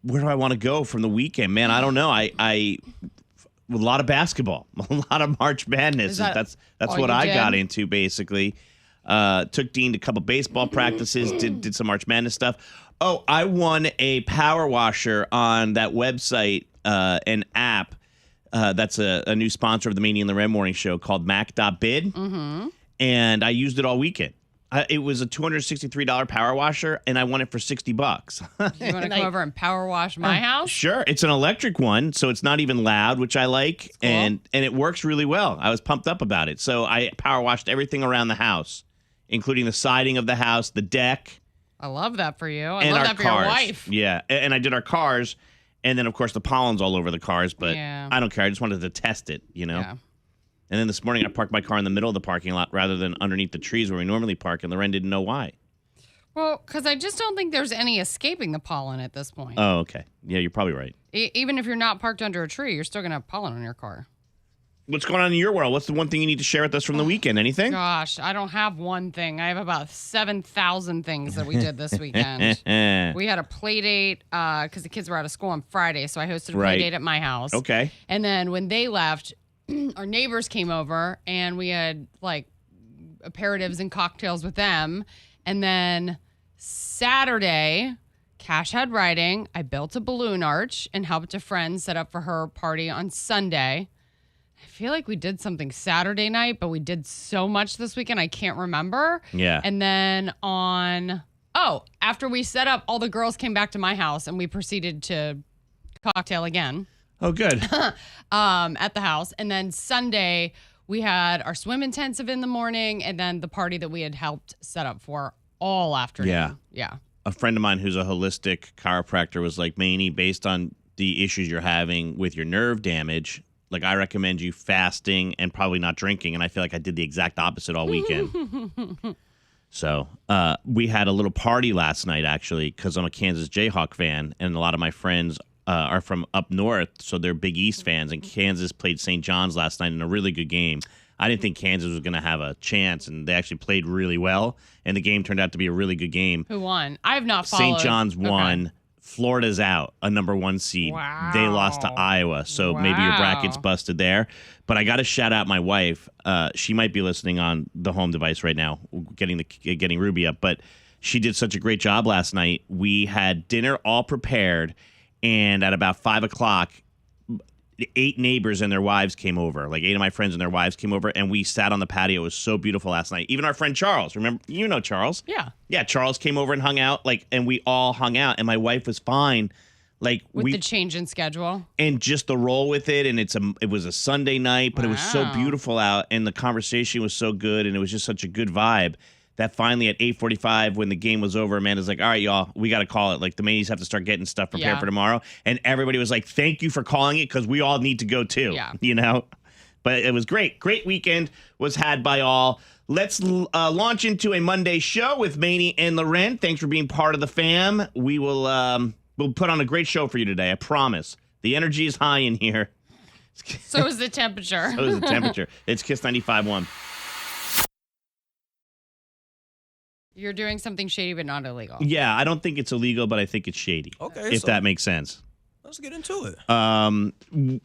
where do I want to go from the weekend? Man, I don't know. I a lot of basketball, a lot of March Madness. That's what I got into, basically. Took Dean to a couple baseball practices, did some March Madness stuff. Oh, I won a power washer on that website, an app. That's a new sponsor of the Maney and the Red Morning Show called Mac.bid. Mm-hmm. And I used it all weekend. It was a $263 power washer, and I won it for $60. You want to come over and power wash my house? Sure. It's an electric one, so it's not even loud, which I like, cool. and it works really well. I was pumped up about it. So I power washed everything around the house, including the siding of the house, the deck. I love that for you. I and love our that for cars. your wife. Yeah, and I did our cars, and then, of course, the pollen's all over the cars, but Yeah. I don't care. I just wanted to test it, Yeah. And then this morning, I parked my car in the middle of the parking lot rather than underneath the trees where we normally park, and Loren didn't know why. Well, because I just don't think there's any escaping the pollen at this point. Oh, okay. Yeah, you're probably right. Even if you're not parked under a tree, you're still going to have pollen on your car. What's going on in your world? What's the one thing you need to share with us from the weekend? Anything? Gosh, I don't have one thing. I have about 7,000 things that we did this weekend. We had a play date because the kids were out of school on Friday, so I hosted a play date at my house. Okay. And then when they left, our neighbors came over, and we had like aperitifs and cocktails with them. And then Saturday, Cash had writing. I built a balloon arch and helped a friend set up for her party on Sunday. I feel like we did something Saturday night, but we did so much this weekend, I can't remember. Yeah. And then after we set up, all the girls came back to my house, and we proceeded to cocktail again. Oh, good. At the house. And then Sunday, we had our swim intensive in the morning, and then the party that we had helped set up for all afternoon. Yeah. A friend of mine who's a holistic chiropractor was like, Maney, based on the issues you're having with your nerve damage, like, I recommend you fasting and probably not drinking. And I feel like I did the exact opposite all weekend. So we had a little party last night, actually, because I'm a Kansas Jayhawk fan, and a lot of my friends are from up north, so they're Big East fans, and Kansas played St. John's last night in a really good game. I didn't think Kansas was going to have a chance, and they actually played really well, and the game turned out to be a really good game. Who won? I have not followed. St. John's won. Okay. Florida's out, a number 1 seed. Wow. They lost to Iowa, so maybe your bracket's busted there. But I got to shout out my wife. She might be listening on the home device right now, getting Ruby up, but she did such a great job last night. We had dinner all prepared, and at about 5 o'clock, 8 neighbors and their wives came over. Like 8 of my friends and their wives came over, and we sat on the patio. It was so beautiful last night. Even our friend Charles, remember, you know Charles? Yeah. Yeah, Charles came over and hung out, and we all hung out, and my wife was fine. With the change in schedule. And just the roll with it, and it was a Sunday night, but it was so beautiful out, and the conversation was so good, and it was just such a good vibe that finally at 8:45 when the game was over, Amanda's like, all right, y'all, we got to call it. Like, the Maneys have to start getting stuff prepared for tomorrow. And everybody was like, thank you for calling it, because we all need to go too. Yeah. But it was great. Great weekend was had by all. Let's launch into a Monday show with Maney and Loren. Thanks for being part of the fam. We will we'll put on a great show for you today, I promise. The energy is high in here. So is the temperature. So is the temperature. It's Kiss 95.1. You're doing something shady but not illegal. Yeah, I don't think it's illegal, but I think it's shady. Okay. If that makes sense. Let's get into it.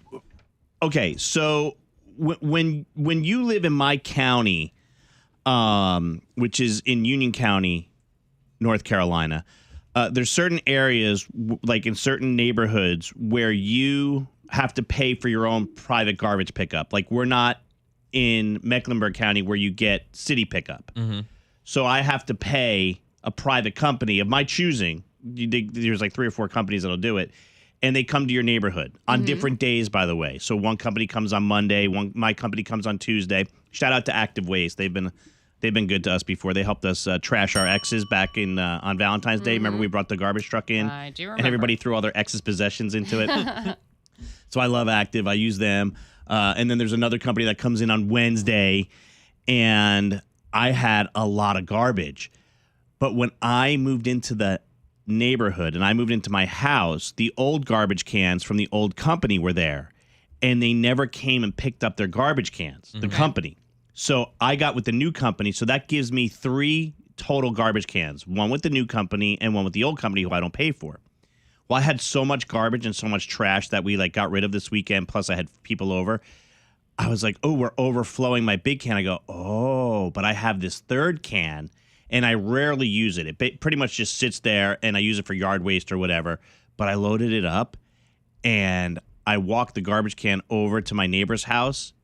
Okay, so when you live in my county, which is in Union County, North Carolina, there's certain areas, like in certain neighborhoods, where you have to pay for your own private garbage pickup. Like, we're not in Mecklenburg County where you get city pickup. Mm-hmm. So I have to pay a private company of my choosing. There's like 3 or 4 companies that'll do it. And they come to your neighborhood on different days, by the way. So one company comes on Monday, my company comes on Tuesday. Shout out to Active Waste. They've been good to us before. They helped us trash our exes back in on Valentine's Day. Remember we brought the garbage truck in? I do remember. And everybody threw all their exes' possessions into it. So I love Active. I use them. And then there's another company that comes in on Wednesday, and I had a lot of garbage. But when I moved into the neighborhood and I moved into my house, the old garbage cans from the old company were there, and they never came and picked up their garbage cans, the company. So I got with the new company, so that gives me 3 total garbage cans, one with the new company and one with the old company who I don't pay for. Well, I had so much garbage and so much trash that we like got rid of this weekend. Plus, I had people over. I was like, oh, we're overflowing my big can. I go, oh, but I have this third can, and I rarely use it. It pretty much just sits there, and I use it for yard waste or whatever. But I loaded it up, and I walked the garbage can over to my neighbor's house,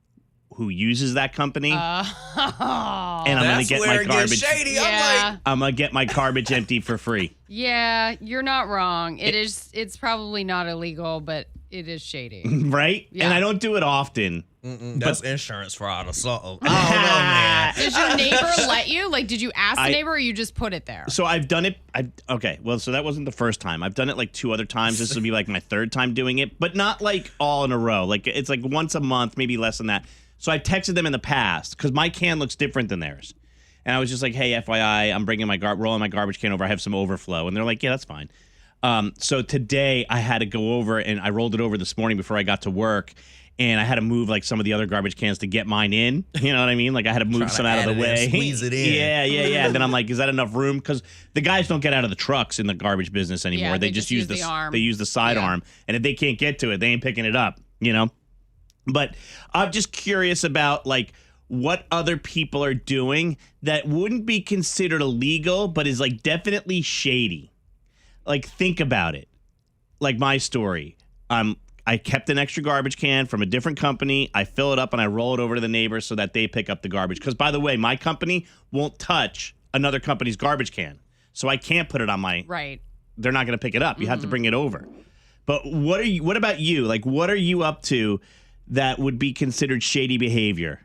who uses that company, and I'm gonna get my garbage. Shady. Yeah. I'm gonna get my garbage empty for free. Yeah, you're not wrong. It's probably not illegal, but it is shady. Right? Yeah. And I don't do it often. That's insurance fraud or something. I don't know, man. Does your neighbor let you? Like, did you ask the neighbor or you just put it there? So I've done it. Okay, well, so that wasn't the first time. I've done it like 2 other times. This will be like my 3rd time doing it, but not like all in a row. Like it's like once a month, maybe less than that. So I texted them in the past because my can looks different than theirs. And I was just like, hey, FYI, I'm bringing my rolling my garbage can over. I have some overflow. And they're like, yeah, that's fine. So today I had to go over and I rolled it over this morning before I got to work. And I had to move like some of the other garbage cans to get mine in. You know what I mean? Like I had to move some out of the way. Squeeze it in. Yeah. And then I'm like, is that enough room? Because the guys don't get out of the trucks in the garbage business anymore. Yeah, they just use the arm. They use the side arm. And if they can't get to it, they ain't picking it up, you know? But I'm just curious about like what other people are doing that wouldn't be considered illegal, but is like definitely shady. Like think about it. Like my story. I kept an extra garbage can from a different company. I fill it up and I roll it over to the neighbors so that they pick up the garbage. Because by the way, my company won't touch another company's garbage can. So I can't put it on my Right. They're not going to pick it up. You have to bring it over. But what about you? Like what are you up to that would be considered shady behavior?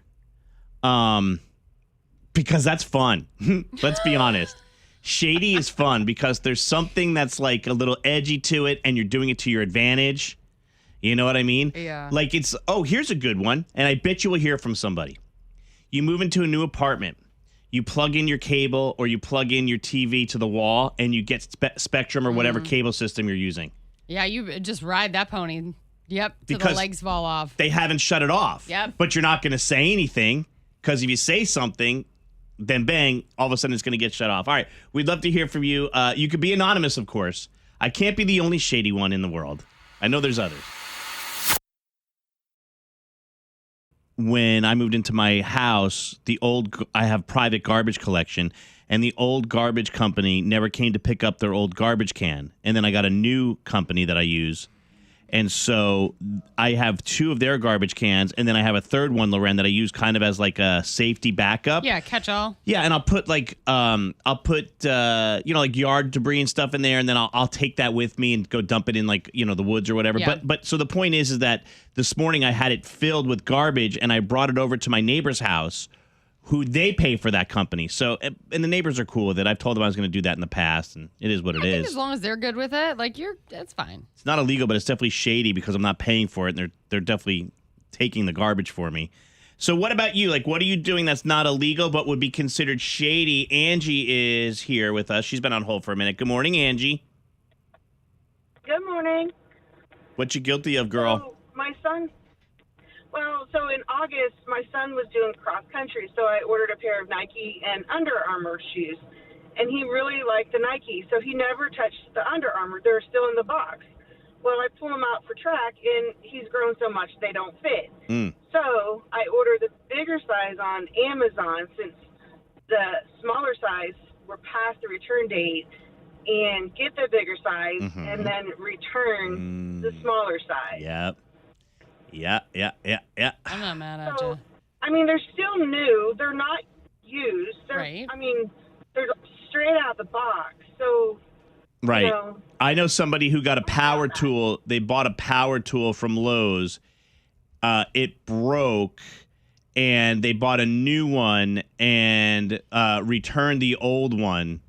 Because that's fun. Let's be honest. Shady is fun because there's something that's like a little edgy to it and you're doing it to your advantage. You know what I mean? Yeah. Like here's a good one. And I bet you will hear from somebody. You move into a new apartment. You plug in your cable or you plug in your TV to the wall and you get Spectrum or whatever cable system you're using. Yeah, you just ride that pony. Yep, till Because the legs fall off. They haven't shut it off. Yep. But you're not going to say anything because if you say something, then bang, all of a sudden it's going to get shut off. All right, we'd love to hear from you. You could be anonymous, of course. I can't be the only shady one in the world. I know there's others. When I moved into my house, I have private garbage collection, and the old garbage company never came to pick up their old garbage can. And then I got a new company that I use. And so I have 2 of their garbage cans, and then I have a 3rd one, Loren, that I use kind of as like a safety backup. Yeah, catch all. Yeah, and I'll put like like yard debris and stuff in there, and then I'll take that with me and go dump it in like the woods or whatever. Yeah. But so the point is that this morning I had it filled with garbage, and I brought it over to my neighbor's house, who they pay for that company. So and the neighbors are cool with it. I've told them I was going to do that in the past, and it is what it I is. think as long as they're good with it, like that's fine. It's not illegal, but it's definitely shady because I'm not paying for it, and they're definitely taking the garbage for me. So what about you? Like, what are you doing that's not illegal but would be considered shady? Angie is here with us. She's been on hold for a minute. Good morning, Angie. Good morning. What you guilty of, girl? So my son, so in August, my son was doing cross country, so I ordered a pair of Nike and Under Armour shoes, and he really liked the Nike, so he never touched the Under Armour. They're still in the box. Well, I pull them out for track, and he's grown so much they don't fit. So I ordered the bigger size on Amazon since the smaller size were past the return date, and get the bigger size and then return the smaller size. Yep. Yeah. I'm not mad at So, you. I mean, they're still new. They're not used. Right. I mean, they're straight out the box. So, Right. you know, I know somebody who got a power tool. They bought a power tool from Lowe's. It broke, and they bought a new one and returned the old one,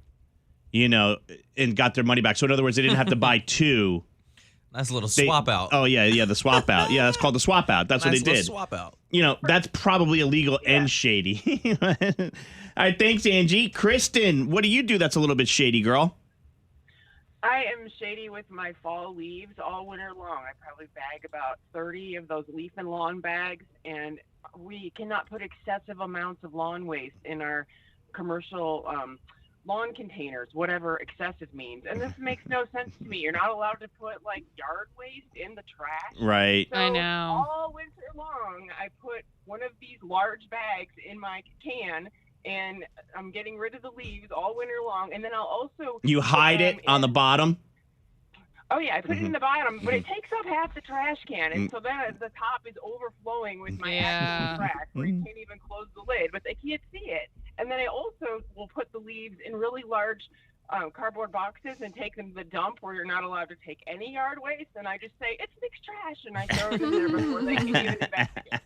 and got their money back. So in other words, they didn't have to buy 2. Nice little swap out. Oh, yeah, the swap out. Yeah, that's called the swap out. That's Nice what they little did. swap out. That's probably illegal and shady. All right, thanks, Angie. Kristen, what do you do that's a little bit shady, girl? I am shady with my fall leaves all winter long. I probably bag about 30 of those leaf and lawn bags, and we cannot put excessive amounts of lawn waste in our commercial lawn containers, whatever excessive means. And this makes no sense to me. You're not allowed to put like yard waste in the trash. Right. So I know. all winter long, I put one of these large bags in my can, and I'm getting rid of the leaves all winter long. And then I'll also You hide it on the bottom? Oh, yeah, I put it in the bottom, but it takes up half the trash can, and so then the top is overflowing with my actual trash, where you can't even close the lid, but they can't see it. And then I also will put the leaves in really large cardboard boxes and take them to the dump where you're not allowed to take any yard waste, and I just say, it's mixed trash, and I throw it in there before they can even investigate.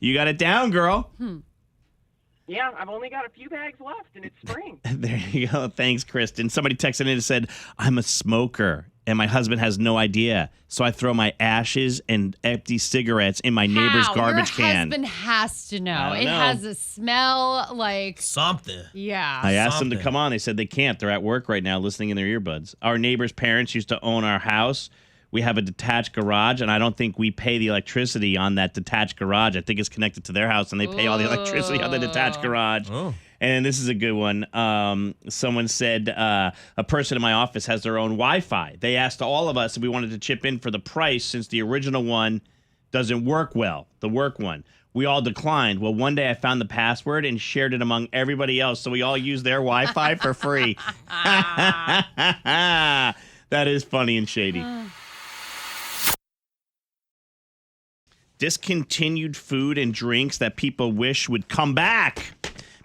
You got it down, girl. Yeah, I've only got a few bags left, and it's spring. There you go. Thanks, Kristen. Somebody texted in and said, I'm a smoker, and my husband has no idea. So I throw my ashes and empty cigarettes in my neighbor's garbage Your can. husband has to know. I don't It know. has a smell like Something. yeah. I asked them to Something. come on. They said they can't. They're at work right now listening in their earbuds. Our neighbor's parents used to own our house. We have a detached garage, and I don't think we pay the electricity on that detached garage. I think it's connected to their house, and they pay all the electricity on the detached garage. Oh. And this is a good one. Someone said a person in my office has their own Wi-Fi. They asked all of us if we wanted to chip in for the price since the original one doesn't work well, the work one. We all declined. Well, one day I found the password and shared it among everybody else, so we all used their Wi-Fi for free. That is funny and shady. Discontinued food and drinks that people wish would come back.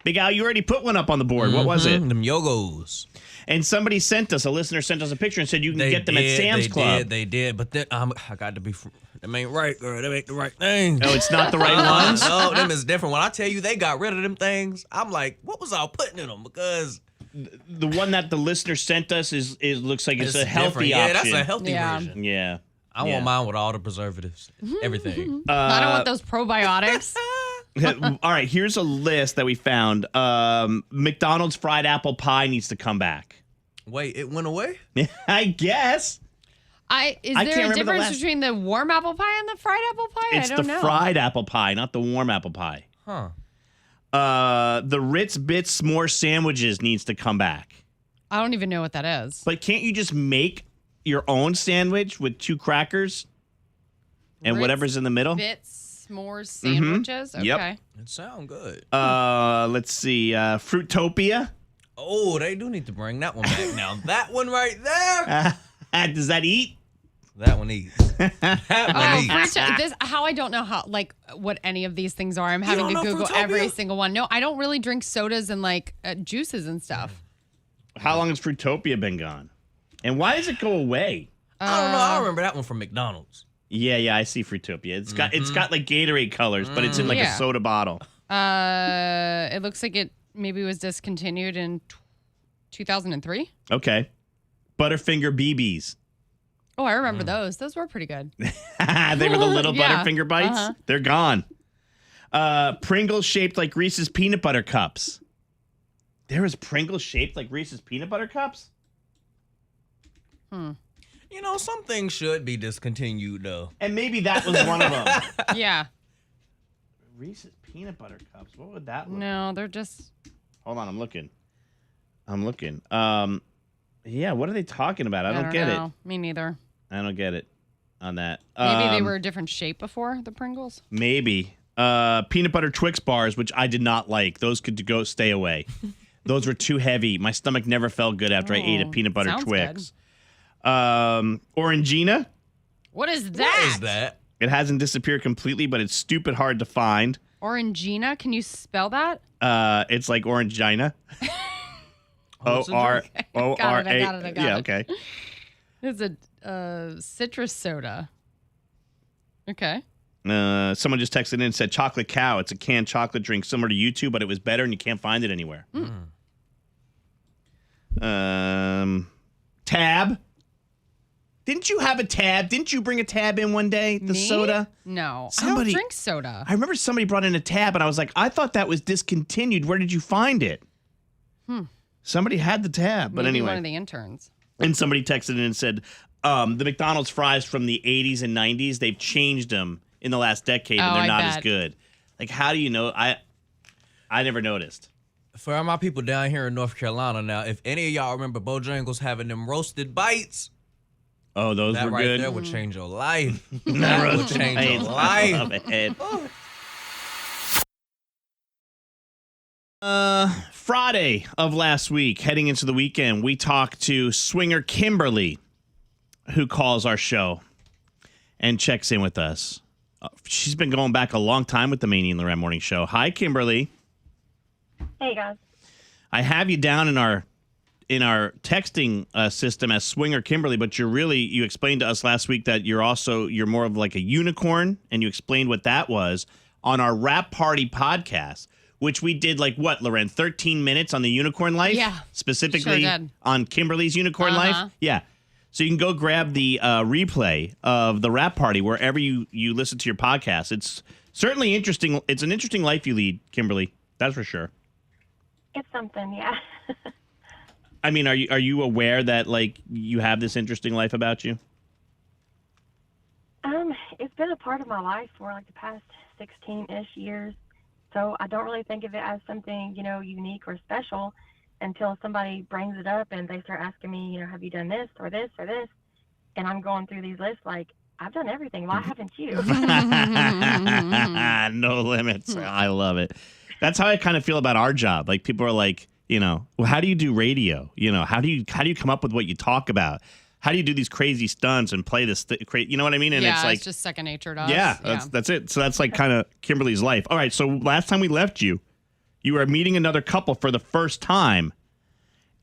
Big Al, you already put one up on the board. What was it? Them Yogos. And somebody sent us, a listener sent us a picture and said you can get them at Sam's Club. They did. But then I got to be. Them ain't right, girl. They ain't the right thing. Oh, it's not the right ones? No, them is different. When I tell you they got rid of them things, I'm like, what was I putting in them? Because The one that the listener sent us is looks like it's a different. healthy Yeah, option. that's a healthy Yeah. version. Yeah. I want mine with all the preservatives, everything. I don't want those probiotics. All right, here's a list that we found. McDonald's fried apple pie needs to come back. Wait, it went away? I guess. Is I there can't a remember the difference last- between the warm apple pie and the fried apple pie? It's I don't the know. fried apple pie, not the warm apple pie. Huh. The Ritz Bits s'more sandwiches needs to come back. I don't even know what that is. But can't you just make your own sandwich with 2 crackers and Ritz whatever's in the middle? Bits, s'mores, sandwiches. Okay. Yep. It sound good. Let's see. Fruitopia. Oh, they do need to bring that one back. Now, that one right there, Does that eat? that one eats. That Oh, one eats. how I don't know how what any of these things are. I'm having don't to know Google Fruitopia? every single one. No, I don't really drink sodas and juices and stuff. How long has Fruitopia been gone? And why does it go away? I don't know. I remember that one from McDonald's. Yeah, I see Fruitopia. It's got like Gatorade colors, but it's in like a Yeah. soda bottle. It looks like it maybe was discontinued in 2003. Okay. Butterfinger BBs. Oh, I remember those. Those were pretty good. They were the little Yeah. Butterfinger bites. Uh-huh. They're gone. Pringles shaped like Reese's peanut butter cups. There was Pringles shaped like Reese's peanut butter cups? You know, some things should be discontinued, though. And maybe that was one of them. Yeah. Reese's peanut butter cups. What would that look? No, they're just. Hold on, I'm looking. Yeah, what are they talking about? I don't get know. Me neither. it. I don't get it on that. Maybe they were a different shape before the Pringles. Maybe. Peanut butter Twix bars, which I did not like. Those could go stay away. Those were too heavy. My stomach never felt good after I ate a peanut butter sounds Twix. Orangina. What is that? What is that? It hasn't disappeared completely, but it's stupid hard to find. Orangina? Can you spell that? It's like Orangina. it's a O-R-O-R-A. Got it. Yeah, okay. It's a citrus soda. Okay. Someone just texted in and said chocolate cow. It's a canned chocolate drink similar to YouTube, but it was better and you can't find it anywhere. Tab. Didn't you have a tab? Didn't you bring a tab in one day? The Me? soda? No. I Somebody- don't drink soda. I remember somebody brought in a tab and I was like, I thought that was discontinued. Where did you find it? Somebody had the tab, but Maybe anyway. one of the interns. And somebody texted in and said, the McDonald's fries from the 80s and 90s, they've changed them in the last decade and Oh, they're I not as bet. good. Like, how do you know? I never noticed. For all my people down here in North Carolina now, if any of y'all remember Bojangles having them roasted bites, Oh, those that were right good. there would change your life. That would change your I life. love it. Friday of last week, heading into the weekend, we talked to swinger Kimberly, who calls our show and checks in with us. She's been going back a long time with the Maney and Loren Morning Show. Hi, Kimberly. Hey, guys. I have you down in our texting system as swinger Kimberly, but you explained to us last week that you're more of like a unicorn, and you explained what that was on our Rap Party podcast, which we did like what, Loren, 13 minutes on the unicorn life? Yeah. Specifically Sure did. on Kimberly's unicorn life? Yeah. So you can go grab the replay of the Rap Party wherever you listen to your podcast. It's certainly interesting. It's an interesting life you lead, Kimberly. That's for sure. It's something, yeah. I mean, are you aware that like you have this interesting life about you? It's been a part of my life for like the past 16-ish years. So I don't really think of it as something, unique or special until somebody brings it up and they start asking me, have you done this or this or this? And I'm going through these lists like, I've done everything. Why haven't you? No limits. I love it. That's how I kind of feel about our job. Like people are like, well, how do you do radio? How do you come up with what you talk about? How do you do these crazy stunts and play this? You know what I mean? And yeah, it's like just second nature to us. Yeah, that's it. So that's like kind of Kimberly's life. All right. So last time we left you, you were meeting another couple for the first time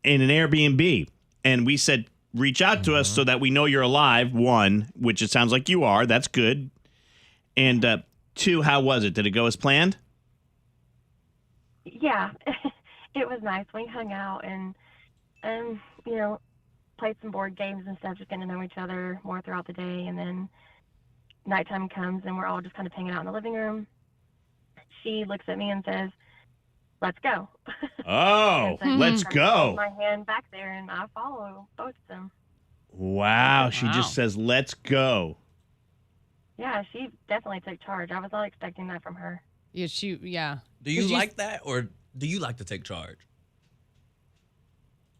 in an Airbnb, and we said reach out to us so that we know you're alive. One, which it sounds like you are. That's good. And two, how was it? Did it go as planned? Yeah, it was nice. We hung out and played some board games and stuff, just getting to know each other more throughout the day. And then nighttime comes and we're all just kind of hanging out in the living room. She looks at me and says, "Let's go." Oh, so let's I go. hold my hand back there and I follow both of them. Wow. She just says, let's go. Yeah, she definitely took charge. I was not expecting that from her. Yeah. Do you like that, or do you like to take charge?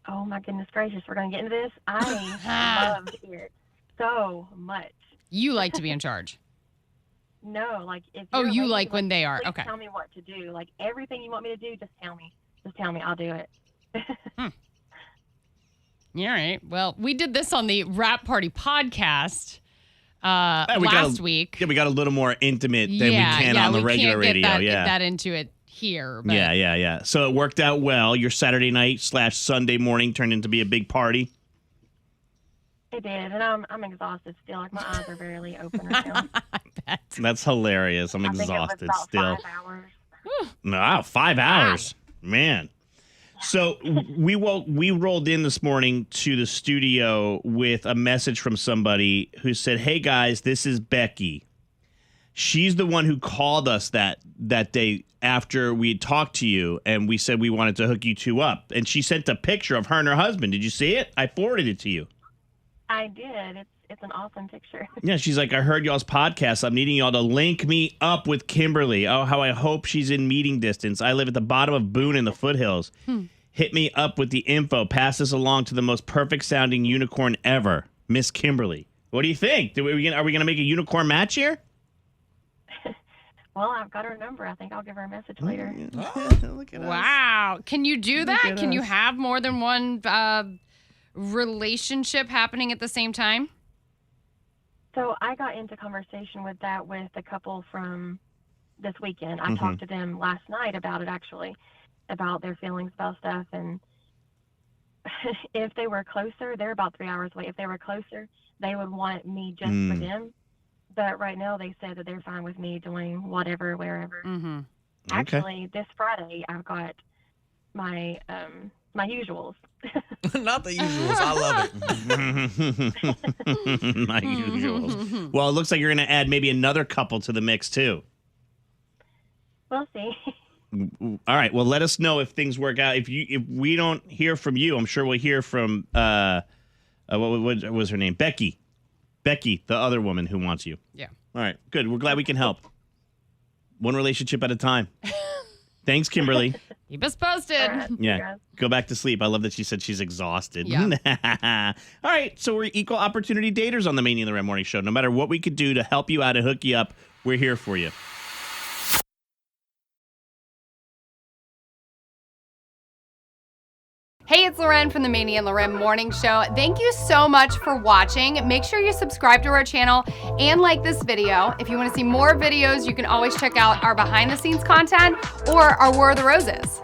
Oh my goodness gracious, we're gonna get into this. I loved it so much. You like to be in charge. No, like if Oh, you're you lazy, like when they are. please Okay. tell me what to do. Like everything you want me to do, just tell me. Just tell me, I'll do it. All right. Well, we did this on the Rap Party podcast last week. Yeah, we got a little more intimate than we can on the regular radio. Get that into it here. But Yeah. So it worked out well. Your Saturday night / Sunday morning turned into be a big party. It did, and I'm exhausted still. Like my eyes are barely open right now. I bet. That's hilarious. I'm I think exhausted it was about still. 5 hours. No, 5 hours. Man. So we rolled in this morning to the studio with a message from somebody who said, "Hey guys, this is Becky. She's the one who called us that day after we had talked to you, and we said we wanted to hook you two up. And she sent a picture of her and her husband. Did you see it? I forwarded it to you." I did. It's an awesome picture. Yeah, she's like, "I heard y'all's podcast. I'm needing y'all to link me up with Kimberly. Oh, how I hope she's in meeting distance. I live at the bottom of Boone in the foothills. Hit me up with the info. Pass this along to the most perfect sounding unicorn ever, Miss Kimberly." What do you think? Are we gonna make a unicorn match here? Well, I've got her number. I think I'll give her a message later. Look at us. Wow. Can you do that? at Can you us. have more than one relationship happening at the same time? So I got into conversation with that with a couple from this weekend. I talked to them last night about it, actually, about their feelings about stuff. And if they were closer, they're about 3 hours away. If they were closer, they would want me just for them. But right now they said that they're fine with me doing whatever, wherever. Mm-hmm. Actually, this Friday, I've got my my usuals. Not the usuals. I love it. My usuals. Well, it looks like you're going to add maybe another couple to the mix, too. We'll see. All right. Well, let us know if things work out. If we don't hear from you, I'm sure we'll hear from, what was her name? Becky. Becky, the other woman who wants you. Yeah. All right. Good. We're glad we can help. One relationship at a time. Thanks, Kimberly. Keep us posted. Yeah. Go back to sleep. I love that she said she's exhausted. Yeah. All right. So we're equal opportunity daters on the Maney and the Red Morning Show. No matter what we could do to help you out and hook you up, we're here for you. Hey, it's Loren from the Maney and Loren Morning Show. Thank you so much for watching. Make sure you subscribe to our channel and like this video. If you want to see more videos, you can always check out our behind the scenes content or our War of the Roses.